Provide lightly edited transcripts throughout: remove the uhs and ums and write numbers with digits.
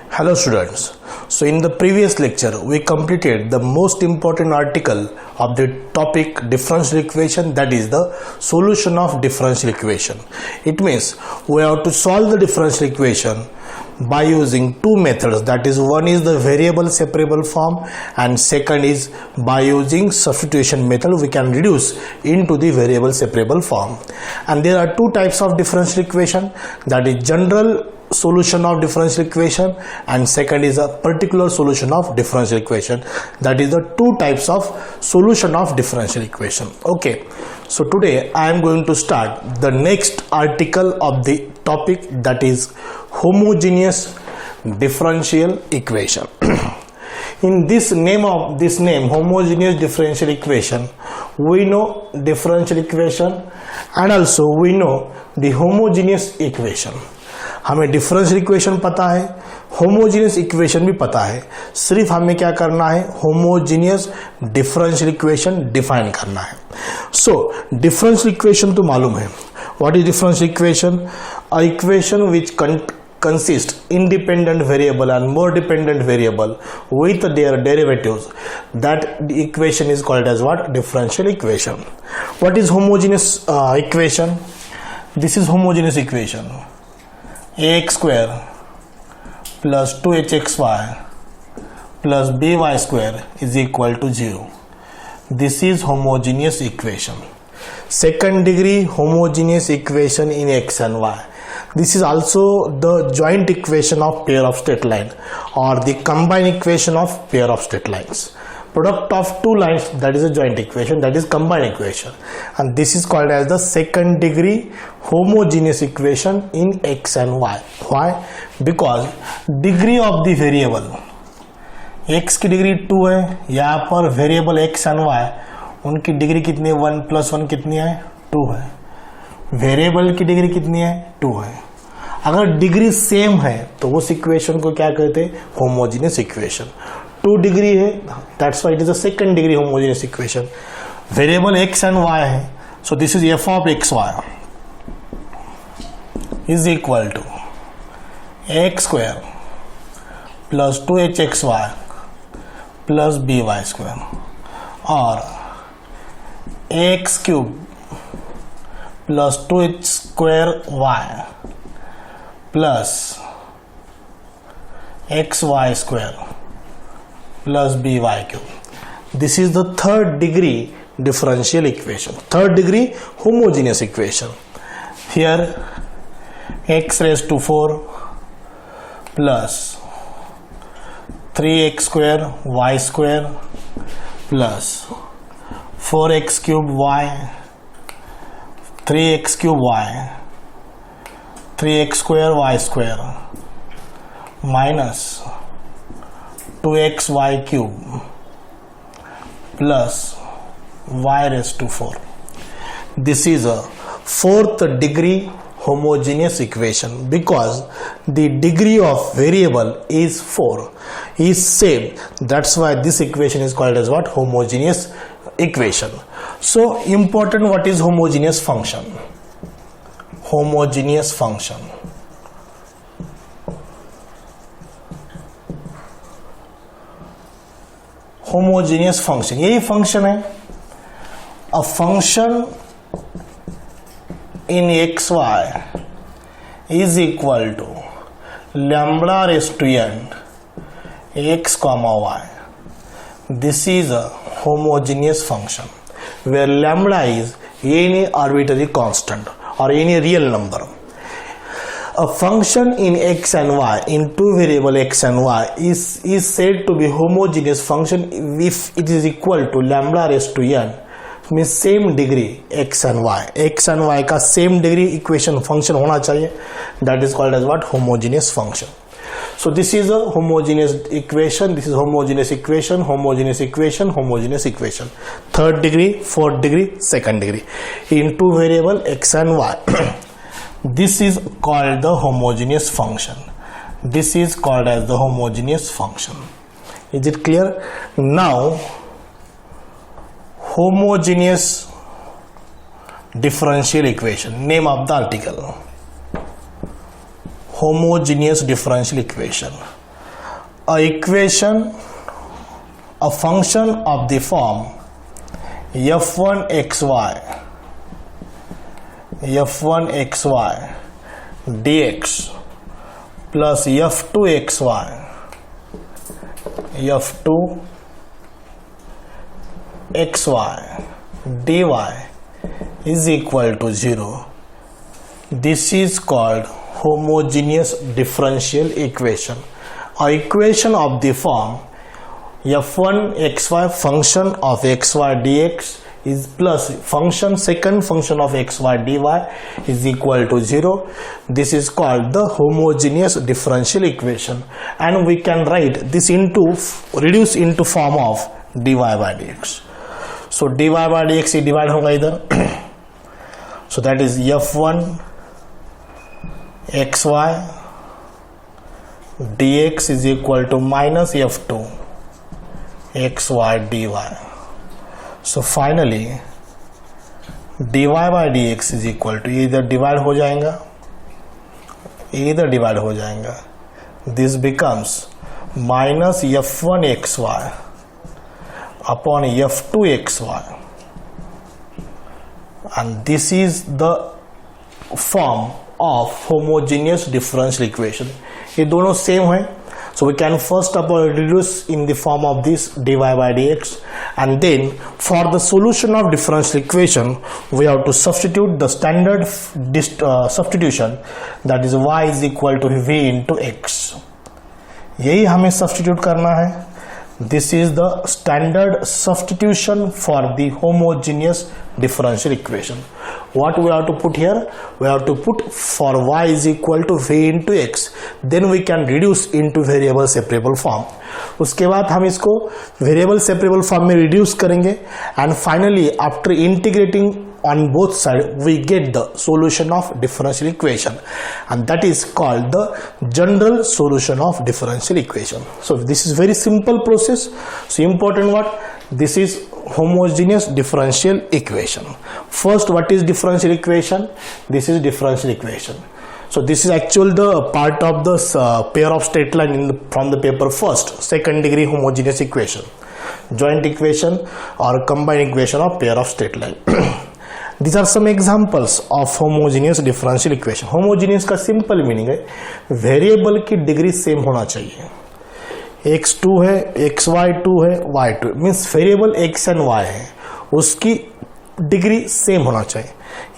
Hello students. So in the previous lecture we completed the most important article of the topic differential equation, that is the solution of differential equation. It means we have to solve the differential equation by using two methods, that is one is the variable separable form and second is by using substitution method we can reduce into the variable separable form. And there are two types of differential equation, that is general solution of differential equation and second is a particular solution of differential equation. That is the two types of solution of differential equation. Okay, so today I am going to start the next article of the topic, that is homogeneous differential equation. In this name homogeneous differential equation, we know differential equation and also we know the homogeneous equation. हमें differential equation पता है, homogeneous equation भी पता है, सिर्फ हमें क्या करना है, होमोजीनियस डिफरेंशियल इक्वेशन डिफाइन करना है. सो डिफरेंशियल इक्वेशन तो मालूम है. What is differential equation? A equation which consist independent variable and more dependent variable with their derivatives. That the equation is called as what? Differential equation. What is homogeneous equation? This is homogeneous equation. ax square plus 2hxy plus by square is equal to 0. This is homogeneous equation. Second degree homogeneous equation in x and y. This is also the joint equation of pair of straight line or the combined equation of pair of straight lines. Product of two lines, that is a joint equation, that is combined equation, and this is called as the second degree homogeneous equation in x and y. Why? Because degree of the variable, x की degree 2 है, यहाँ पर variable x and y उनकी degree कितनी है? 1 + 1 कितनी है? 2 है. वेरिएबल की डिग्री कितनी है? 2 है. अगर डिग्री सेम है तो उस इक्वेशन को क्या कहते हैं? Homogeneous equation. 2 डिग्री है, that's why it is a second degree homogeneous equation. Variable x and y है, so this is f of xy is equal to x square plus 2hxy plus by square और x cube plus 2h square y plus xy square plus by cube. This is the third degree differential equation, third degree homogeneous equation. Here x raised to 4 plus 3x square y square plus 4x cube y, 3x cube y, 3x square y square minus 2xy cube plus y raised to 4. This is a fourth degree homogeneous equation because the degree of variable is 4, is same. That's why this equation is called as what? Homogeneous equation. So important, what is homogeneous function? Homogeneous function. Homogeneous function, यही function है. A function in x y is equal to lambda raised to n x comma y. This is a homogeneous function where lambda is any arbitrary constant और any real number. A function in x and y, in two variable x and y is said to be homogeneous function if it is equal to lambda raised to n, means same degree x and y. x and y का same degree equation function होना चाहिए. That is called as what? Homogeneous function. So this is a homogeneous equation. This is homogeneous equation, homogeneous equation, homogeneous equation. Third degree, fourth degree, second degree in two variable x and y. This is called the homogeneous function. This is called as the homogeneous function. Is it clear? Now homogeneous differential equation, name of the article. Homogeneous differential equation. a equation, a function of the form f1xy dx plus f2xy dy is equal to 0. This is called homogeneous differential equation. A equation of the form f1xy function of xy dx is plus second function of xy dy is equal to 0. This is called the homogeneous differential equation, and we can write this reduce into form of dy by dx. So dy by dx ये divide होगा इधर. So that is f1 xy dx is equal to minus f2 xy dy. So finally dy by dx is equal to इधर divide हो जाएगा, this becomes minus f1 xy upon f2 xy, and this is the form of homogeneous differential equation. ये दोनों same है, so we can first of all reduce in the form of this dy by dx, and then for the solution of differential equation we have to substitute the standard substitution, that is y is equal to v into x. यही हमें substitute करना है. This is the standard substitution for the homogeneous differential equation. What we have to put here? We have to put for y is equal to v into x. Then we can reduce into variable separable form. उसके बाद हम इसको variable separable form में reduce करेंगे, and finally after integrating on both sides we get the solution of differential equation, and that is called the general solution of differential equation. So this is very simple process. So important what? This is homogeneous differential equation. First, what is differential equation? This is differential equation. So this is actually the part of the pair of straight line from the paper first, second degree homogeneous equation, joint equation or combined equation of pair of straight line. These are some examples of homogeneous differential equation. Homogeneous का simple meaning है variable की degree same होना चाहिए. x2 है, xy2 है, y2 means variable x and y है, उसकी degree same होना चाहिए.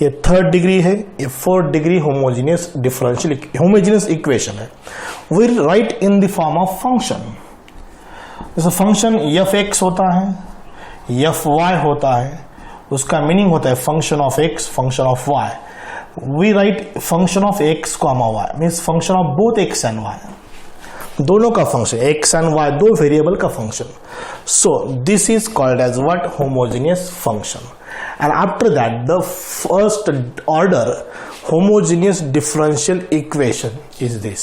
ये थर्ड डिग्री है, ये फोर्थ डिग्री होमोजेनियस इक्वेशन है. We write in the form of function. जैसे फंक्शन f(x) होता है, f(y) होता है, उसका मीनिंग होता है function of x, function of y. We write function of x, y means function of both x and y, दोनों का फंक्शन, x एंड y दो वेरिएबल का फंक्शन. So this is called as what? Homogeneous function. And after that, the first order homogeneous differential equation is this: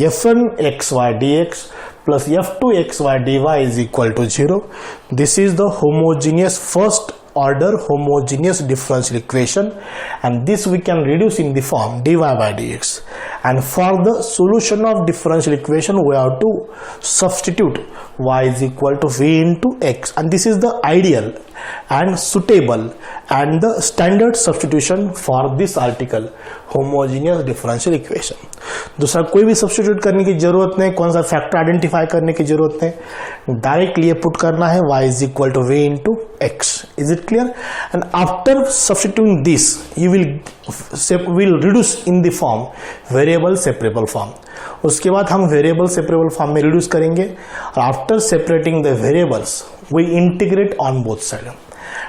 f1xy dx plus f2xy dy is equal to 0. This is the homogeneous first order homogeneous differential equation, and this we can reduce in the form dy by dx. And for the solution of differential equation we have to substitute y is equal to v into x, and this is the ideal and suitable and the standard substitution for this article homogeneous differential equation. दूसरा कोई भी substitute करने की जरूरत नहीं, कौन सा factor identify करने की जरूरत नहीं, डायरेक्टली ये पुट करना है y is equal to v into x. Is it clear? And after substituting this you will reduce in the form variable separable form. उसके बाद हम वेरिएबल सेपरेबल फॉर्म में रिड्यूस करेंगे, और after separating the variables we integrate on both side,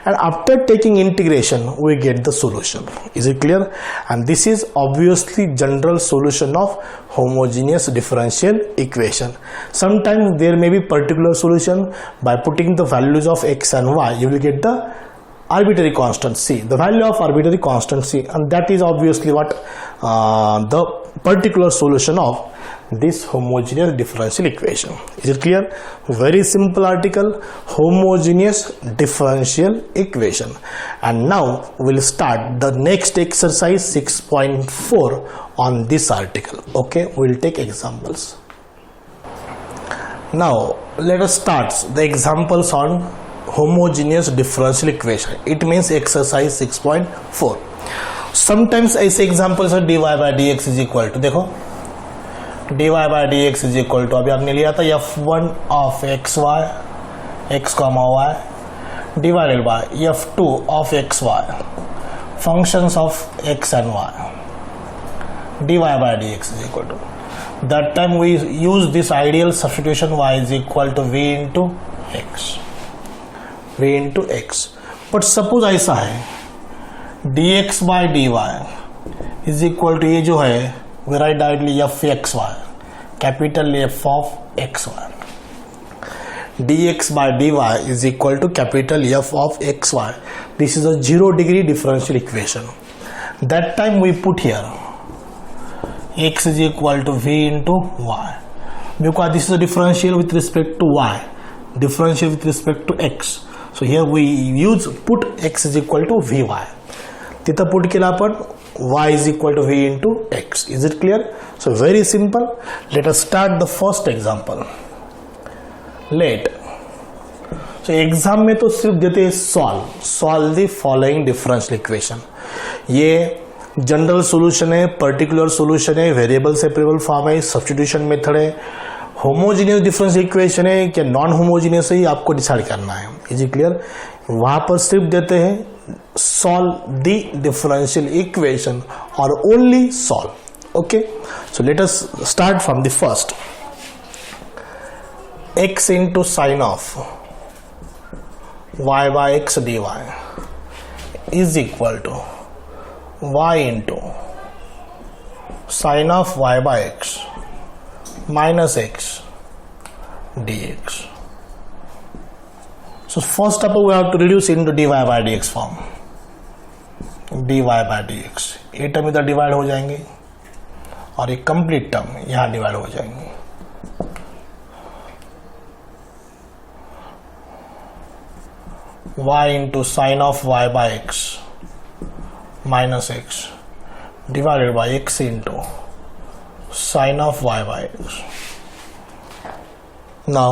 and after taking integration we get the solution. Is it clear? And this is obviously general solution of homogeneous differential equation. Sometimes there may be particular solution. By putting the values of x and y you will get the arbitrary constant c, the value of arbitrary constant c, and that is obviously what the particular solution of this homogeneous differential equation. Is it clear? Very simple article, homogeneous differential equation. And now we'll start the next exercise 6.4 on this article. Okay, we'll take examples. Now let us start the examples on homogeneous differential equation. It means exercise 6.4. Sometimes ऐसे examples है dy by dx is equal to, देखो dy by dx is equal to, अभी आपने लिया था f1 of xy x, y divided by f2 of xy functions of x and y. dy by dx is equal to, that time we use this ideal substitution, y is equal to v into x. But suppose ऐसा है dx by dy is equal to, ये जो है we write directly f x y, capital F of x y. dx by dy is equal to capital F of x y. This is a 0 degree differential equation. That time we put here x is equal to v into y, because this is a differential with respect to y, differential with respect to x. So here we use put x is equal to vy, तिथं put केला आपण y is equal to v into x. Is it clear? So very simple. Let us start the first example. Let, so exam में तो सिर्फ देते हैं solve the following differential equation. ये general solution है, पर्टिकुलर सोल्यूशन है, variable separable form है, substitution method है, होमोजीनियस डिफरेंशियल इक्वेशन है क्या नॉन होमोजीनियस है, आपको डिसाइड करना है. Is it clear? वहां पर सिर्फ देते हैं सॉल्व द डिफरेंशियल इक्वेशन और only solve. Okay, so let us start from the first. x into sin of y by x dy is equal to y into sin of y by x minus x dx. So first step we have to reduce into dy by dx form. dy by dx, ये term इधर divide हो जाएंगे और ये complete term यहाँ divide हो जाएंगे. y into sin of y by x minus x divided by x into sin of y by x. Now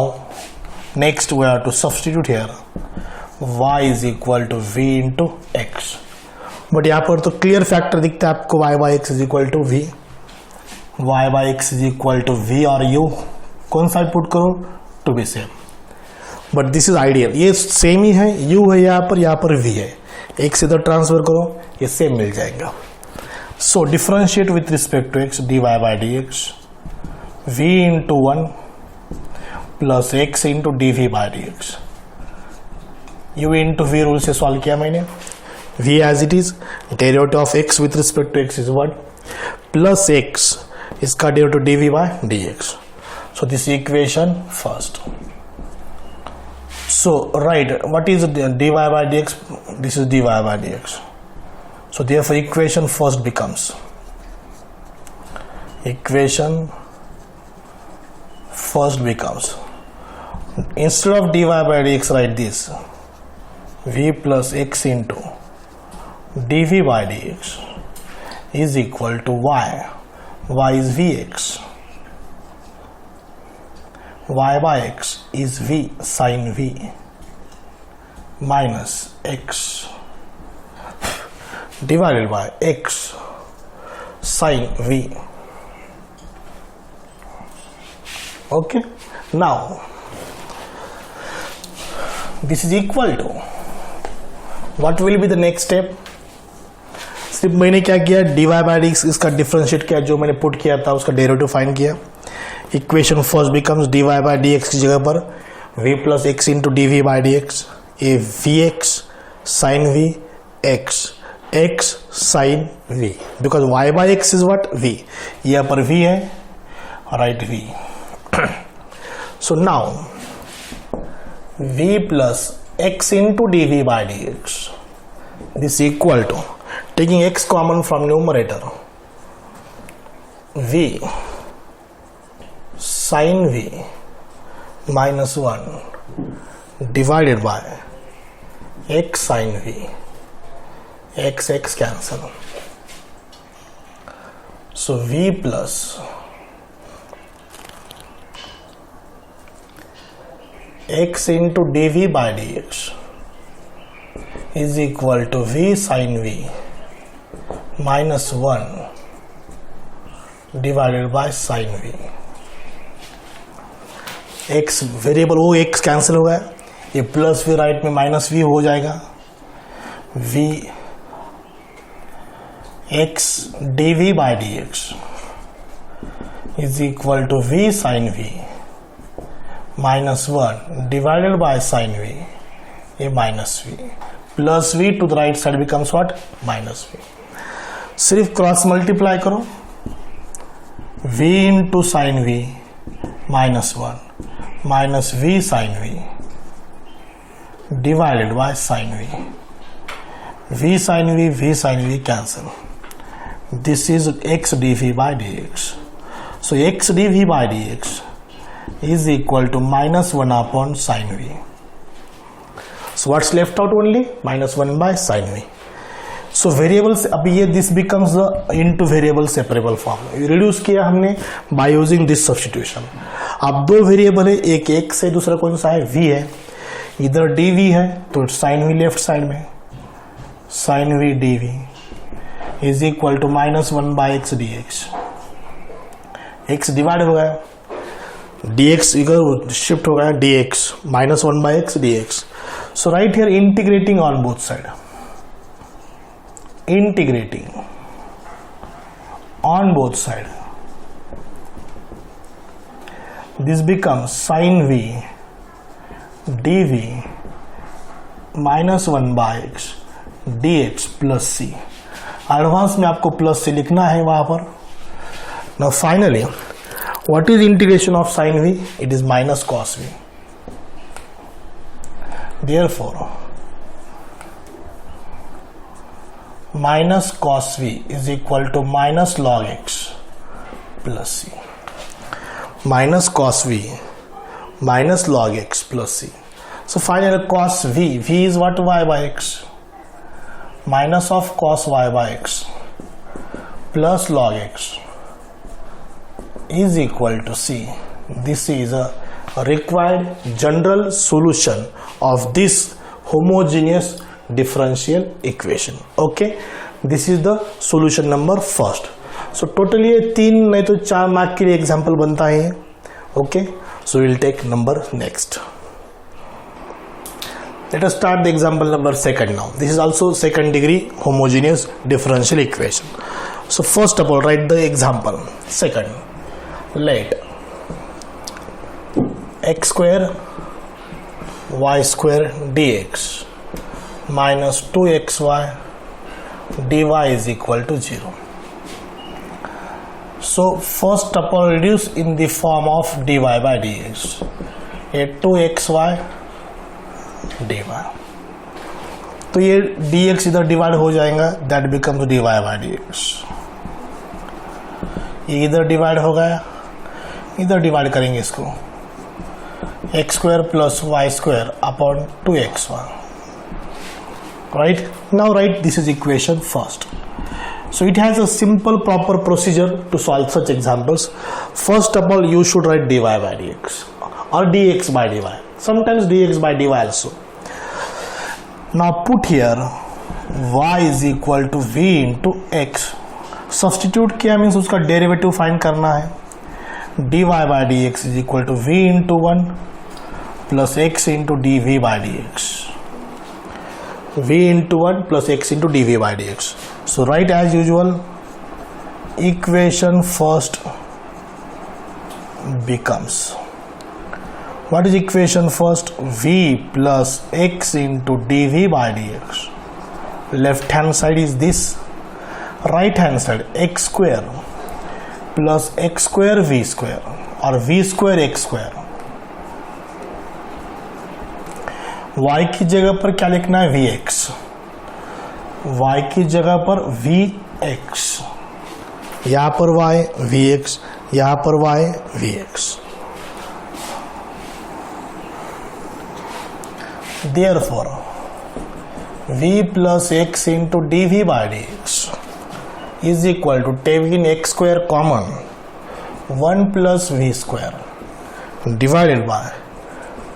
next we have to substitute here y is equal to v into x. But यहाँ पर तो clear factor दिखता है आपको, y by x is equal to v, y by x is equal to v और u कौन सा put करो to be same. But this is ideal, ये सेम ही है, u है यहाँ पर v है, एक से इधर ट्रांसफर करो ये सेम मिल जाएगा. So differentiate with respect to x dy by dx v into 1 plus x into dv by dx. u into v rule से सॉल्व किया मैंने. v as it is, derivative of x with respect to x is 1 plus x इसका derivative dv by dx. So this equation first. So right, what is dy by dx? This is dy by dx. So therefore equation first becomes, instead of dy by dx write this v plus x into dv by dx is equal to y is vx, y by x is v sin v minus x divided by x sin v. Okay, now this is equal to, what will be the next step? सिर्फ मैंने क्या किया, dy by dx इसका differentiate किया, जो मैंने put किया था उसका डेरिवेटिव फाइंड किया. Equation first becomes dy by dx की जगह पर v plus x into dv by dx, ये vx sin v x sin v, because y by x is what v, यहाँ पर v है, right v. So now v plus x into dv by dx, this equal to, taking x common from numerator, v sin v minus 1 divided by x sin v, x cancel. So v plus x into dv by dx is equal to v sin v minus 1 divided by sin v. x variable वो x cancel हो गया, ये plus v right में minus v हो जाएगा. v x dv by dx is equal to v sin v minus 1 divided by sin v, ये minus v, plus v to the right side becomes what? Minus v. सिर्फ cross multiply करो, v into sin v minus 1 minus v sin v divided by sin v. v sin v cancel. This is x dv by dx. So x dv by dx is equal to minus 1 upon sin v. So what's left out? Only minus 1 by sin v. So variables, अभी ये this becomes the into variable separable form. Reduce किया हमने by using this substitution. अब दो variable है, एक x है, दूसरा कौन सा है? v है. इधर dv है तो sin v लेफ्ट साइड में, sin v dv is equal to minus 1 by x dx. x divide हो गया, dx इधर शिफ्ट हो गया, dx minus 1 by x dx. So right here integrating on both side, integrating on both side, this becomes sin v dv minus 1 by x dx plus c. Advance में आपको plus से लिखना है वहां पर. Now finally, what is integration of sin v? It is minus cos v. Therefore, minus cos v is equal to minus log x plus c. Minus cos v minus log x plus c. So finally cos v is what? Y by x minus of cos y by x plus log x is equal to c. This is a required general solution of this homogeneous differential equation. Okay, this is the solution number first. So totally ये 3 नहीं तो 4 mark के लिए example बनता है. Okay, so we'll take number next. Let us start the example number second now. This is also second degree homogeneous differential equation. So first of all, write the example. Second, let x square y square dx minus 2xy dy is equal to 0. So first of all, reduce in the form of dy by dx. ये 2xy dy, तो ये dx इधर divide हो जाएगा, that becomes dy by dx. ये इधर divide हो गया, इधर डिवाइड करेंगे इसको, x square plus y square upon 2xy. Right? Now write this is equation first. So it has a simple proper procedure to solve such examples. First of all, you should write dy by dx or dx by dy. Sometimes dx by dy also. Now put here y is equal to v into x. Substitute किया means उसका derivative find करना है. dy by dx is equal to v into 1 plus x into dv by dx. v into 1 plus x into dv by dx. So write as usual, equation first becomes, what is equation first? v plus x into dv by dx. Left hand side is this, right hand side x square plus x square v square or v square x square. y की जगह पर क्या लिखना है? vx. y की जगह पर vx, यहां पर y vx, यहां पर y vx. Therefore v plus x into dv by dx is equal to, taking x square common, 1 plus v square divided by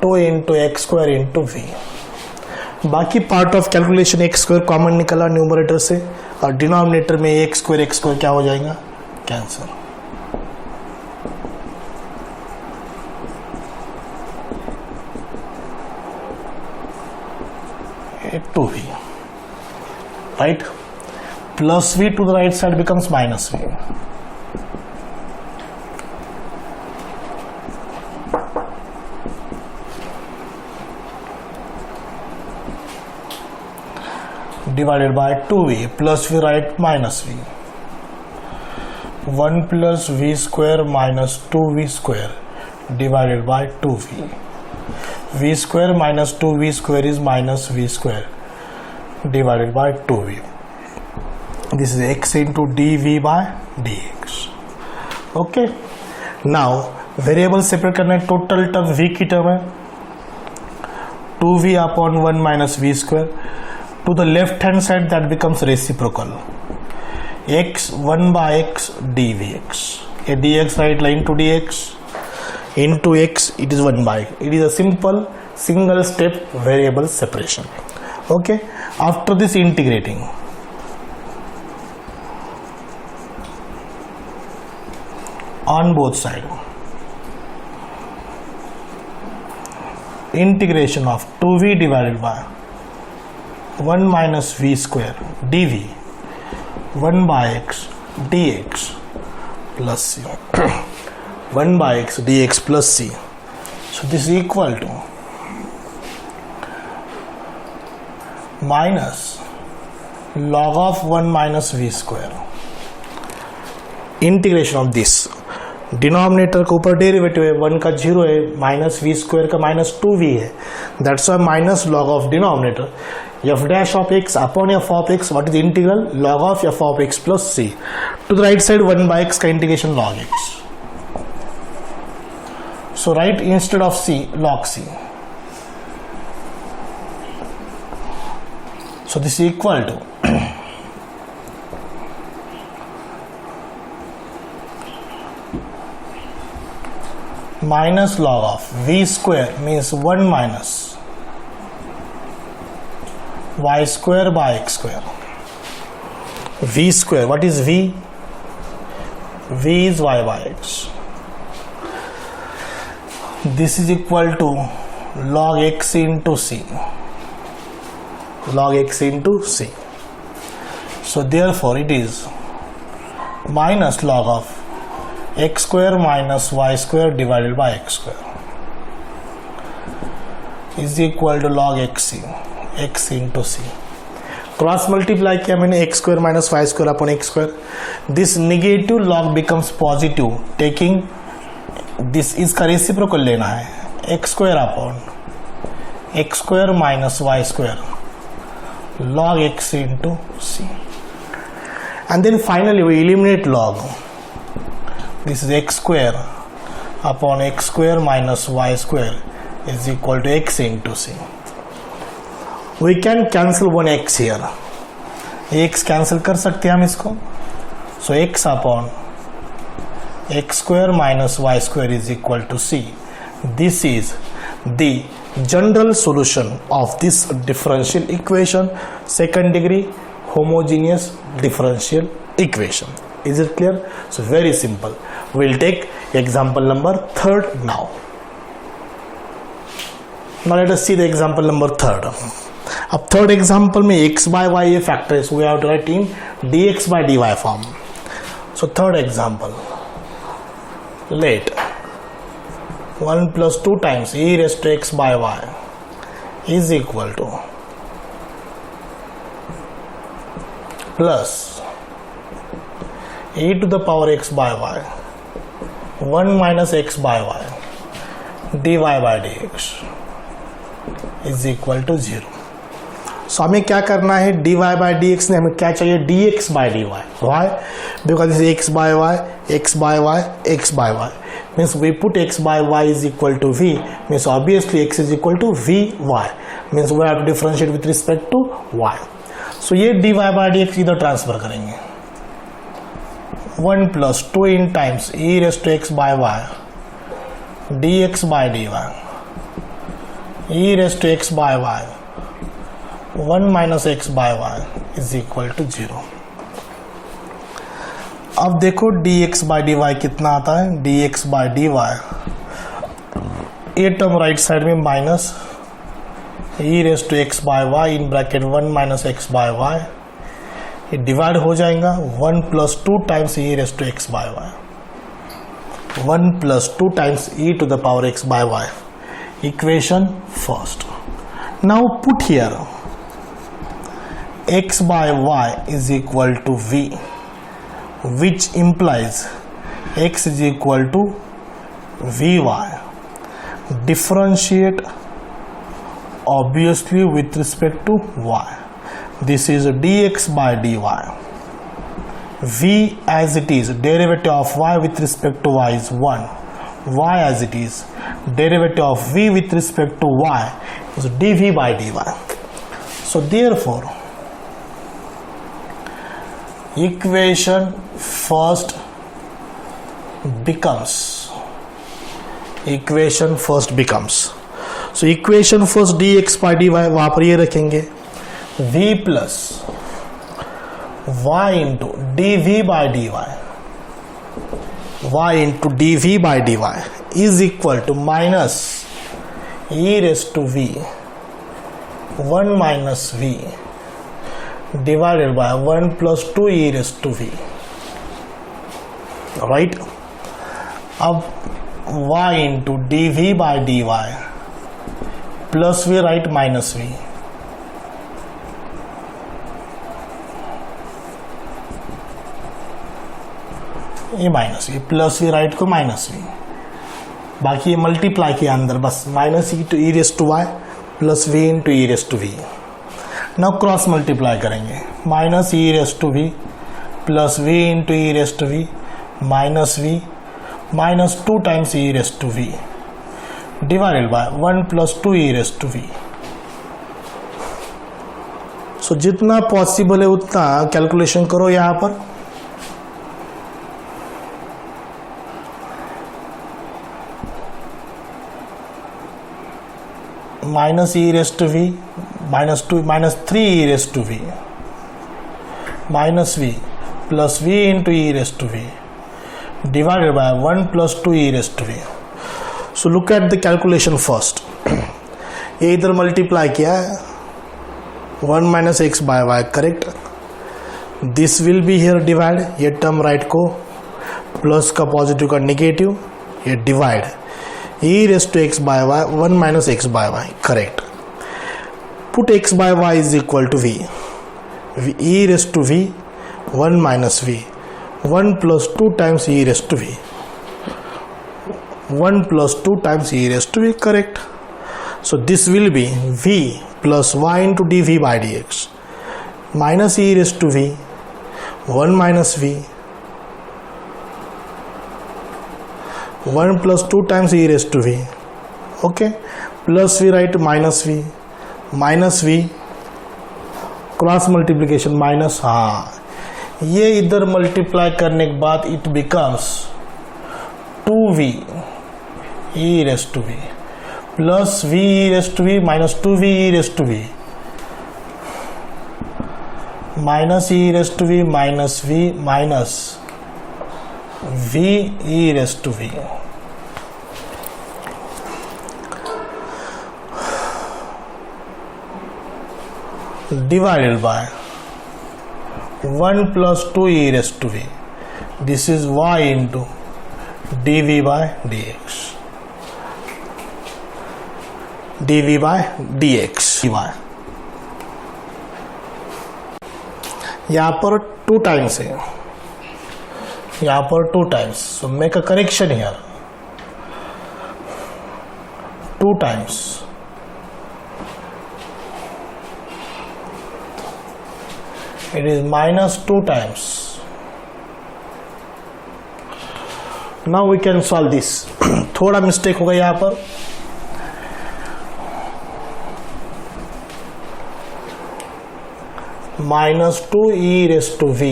2 into x square into v. बाकी part of calculation x square common निकला numerator से और denominator में x square क्या हो जाएगा, cancel. Two v, right, plus v to the right side becomes minus v. divided by 2v plus v right minus v, 1 plus v square minus 2v square divided by 2v, v square minus 2v square is minus v square divided by 2v. This is x into dv by dx. Okay, now variable separate करना है, total term v की term है 2v upon 1 minus v square, to the left hand side that becomes reciprocal, x 1 by x dvx, a dx right line to dx into x, it is 1 by, it is a simple single step variable separation. Okay, after this integrating on both side, integration of 2v divided by 1 minus v square dv 1 by x dx plus c 1 by x dx plus c. So this is equal to minus log of 1 minus v square, integration of this, denominator के ऊपर derivative है, 1 का 0 है, minus v square का minus 2v है, that's why minus log of denominator f dash of x upon f of x, what is the integral, log of f of x plus c, to the right side 1 by x का integration log x, so write instead of c log c. So this is equal to minus log of v square means 1 minus y square by x square, v square, what is v, v is y by x, this is equal to log x into c, log x into c. So therefore it is minus log of x square minus y square divided by x square is equal to log xc, x into c. Cross multiply किया मैंने x square minus y square upon x square, this negative log becomes positive, taking this, इसका reciprocal लेना है, x square upon x square minus y square log x into c, and then finally we eliminate log, this is x square upon x square minus y square is equal to x into c. We can cancel one x here, x cancel कर सकते हैं हम इसको, so x upon x square minus y square is equal to c. This is the general solution of this differential equation, second degree homogeneous differential equation. Is it clear? So very simple. We'll take example number 3rd now. Now let us see the example number 3rd. अब third example में x by y ये factor है, so we have to write in dx by dy form. So third example, let 1 plus 2 times e raised to x by y is equal to plus e to the power x by y 1 minus x by y dy by dx is equal to 0. So हमें क्या करना है, dy by dx ने हमें क्या चाहिए, dx by dy. Why? Because this is x by y, x by y, x by y. Means we put x by y is equal to v. Means obviously x is equal to vy. Means we have to differentiate with respect to y. So ये dy by dx इधर transfer करेंगे. 1 plus 2 in times e raised to x by y dx by dy e raised to x by y 1 minus x by y is equal to 0। अब देखो dx by dy कितना आता है, dx by dy ये term right side में minus e raised to x by y in bracket 1 minus x by y, ये divide हो जाएगा 1 plus 2 times e raised to x by y, 1 plus 2 times e to the power x by y, equation first। Now put here x by y is equal to v, which implies x is equal to vy। Differentiate obviously with respect to y, this is dx by dy, v as it is derivative of y with respect to y is 1, y as it is derivative of v with respect to y is dv by dy। So therefore equation first becomes, so equation first dx by dy वहाँ पर ये रखेंगे v plus y into dv by dy, y into dv by dy is equal to minus e raised to v 1 minus v divided by 1 plus 2 e raised to v, right। अब y into dv by dy plus v right minus v, ये minus v plus v right को minus v, बाकी ये multiply किया अंदर बस minus e to e raised to y plus v into e raised to v। Now cross multiply करेंगे minus e raised to v plus v into e raised to v minus v minus 2 times e raised to v divided by 1 plus 2 e raised to v। So जितना possible है उतना calculation करो यहाँ पर। Minus e raised to v minus 2 minus 3 e raised to v minus v plus v into e raised to v divided by 1 plus 2 e raised to v। So look at the calculation first। ये इधर multiply किया है 1 minus x by y, correct. This will be here divide, ये term right को plus का positive का negative, ये divide e raised to x by y 1 minus x by y, correct। put x by y is equal to v, e raised to v 1 minus v 1 plus 2 times e raised to v, 1 plus 2 times e raised to v, correct। so this will be v plus y into dv by dx minus e raised to v 1 minus v 1 plus 2 times e raised to v, okay, plus v right minus v cross multiplication minus, हाँ ये इधर multiply करने के बाद it becomes 2v e raised to v plus v e raised to v minus 2v e raised to v minus e raised to v minus v minus v e raised to v। divided by 1 plus 2 e raised to v, this is y into dv by dx, dv by dx dy। यहाँ पर 2 times है, यहाँ पर 2 times, so make a correction here, 2 times, it is minus 2 times। now we can solve this। थोड़ा mistake होगा यहाँ पर, minus 2 e raised to v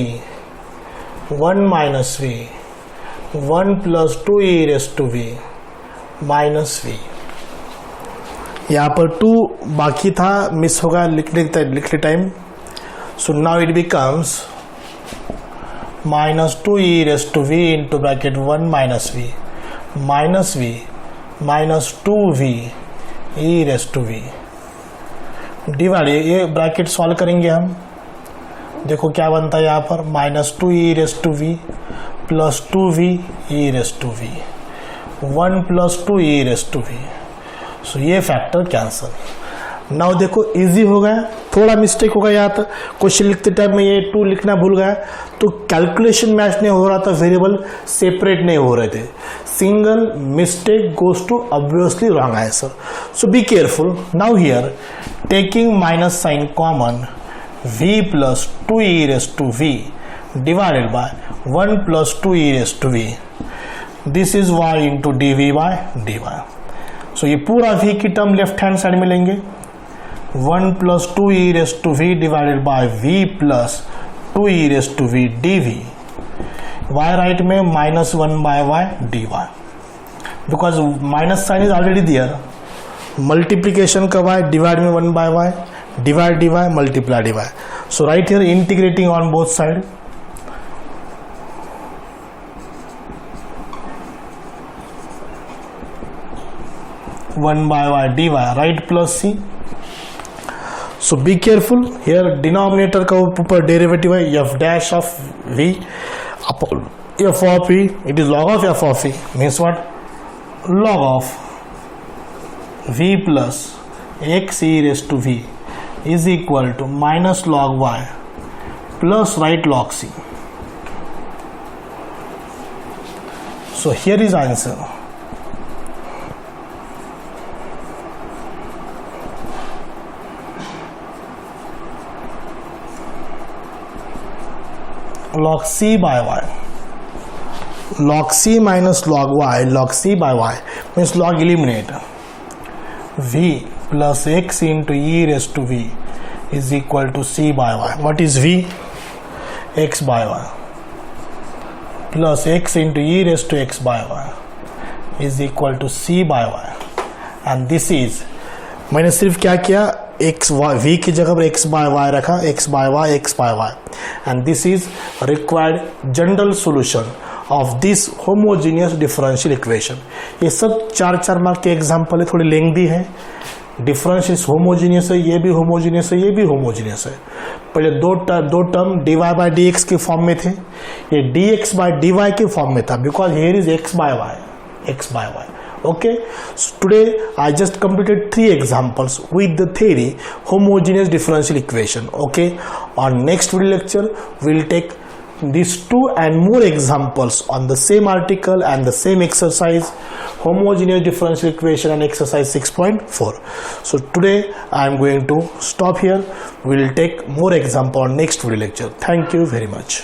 1 minus v 1 plus 2 e raised to v minus v, यहाँ पर 2 बाकी था, miss होगा लिखते time. So now it becomes minus 2e raised to v into bracket 1 minus v minus 2v e raised to v divide. ये bracket solve करेंगे हम. देखो क्या बनता है यहाँ पर, minus 2e raised to v plus 2v e raised to v 1 plus 2e raised to v. सो ये फैक्टर कैंसल. नाउ देखो इजी हो गया. थोड़ा मिस्टेक होगा यहाँ तक, क्वेश्चन लिखते टाइम में ये 2 लिखना भूल गया तो कैलकुलेशन मैच नहीं हो रहा था, वेरिएबल सेपरेट नहीं हो रहे थे. Single mistake goes to obviously wrong answer. So be careful. Now here taking minus sign common, v प्लस 2e raised to v divided by 1 plus 2e raised to v. This is y into dv by dy. सो ये पूरा v की term left hand side में लेंगे. 1 plus 2e raised to v divided by v plus 2e raised to v dv. y right में minus 1 by y dy. Because minus sign is already there. Multiplication का y, divide में 1 by y, divide dy, multiply dy. So right here integrating on both side. One by y d y, right plus c. So be careful here. Denominator का ऊपर derivative है f dash of v upon f of e. It is log of f of e means what, log of v plus x e raise to v is equal to minus log y plus right log c. So here is answer. log c by y, log c minus log y, log c by y means log eliminate. v plus x into e raised to v is equal to c by y. What is v? x by y plus x into e raised to x by y is equal to c by y. And this is, मैंने सिर्फ क्या किया, x v की जगह पर x by y रखा, x by y, and this is required general solution of this homogeneous differential equation. ये सब 4 मार्क के एग्जाम्पल है, थोड़ी लेंथी है. डिफरेंस इज होमोजीनियस है, ये भी होमोजीनियस है, ये भी होमोजीनियस है. पहले दो टर्म dy by dx के फॉर्म में थे, ये dx by dy के फॉर्म में था, because here is x by y. Okay, so today I just completed 3 examples with the theory homogeneous differential equation. Okay, on next video lecture we'll take these 2 and more examples on the same article and the same exercise, homogeneous differential equation and exercise 6.4. So today I am going to stop here. We'll take more example on next video lecture. Thank you very much.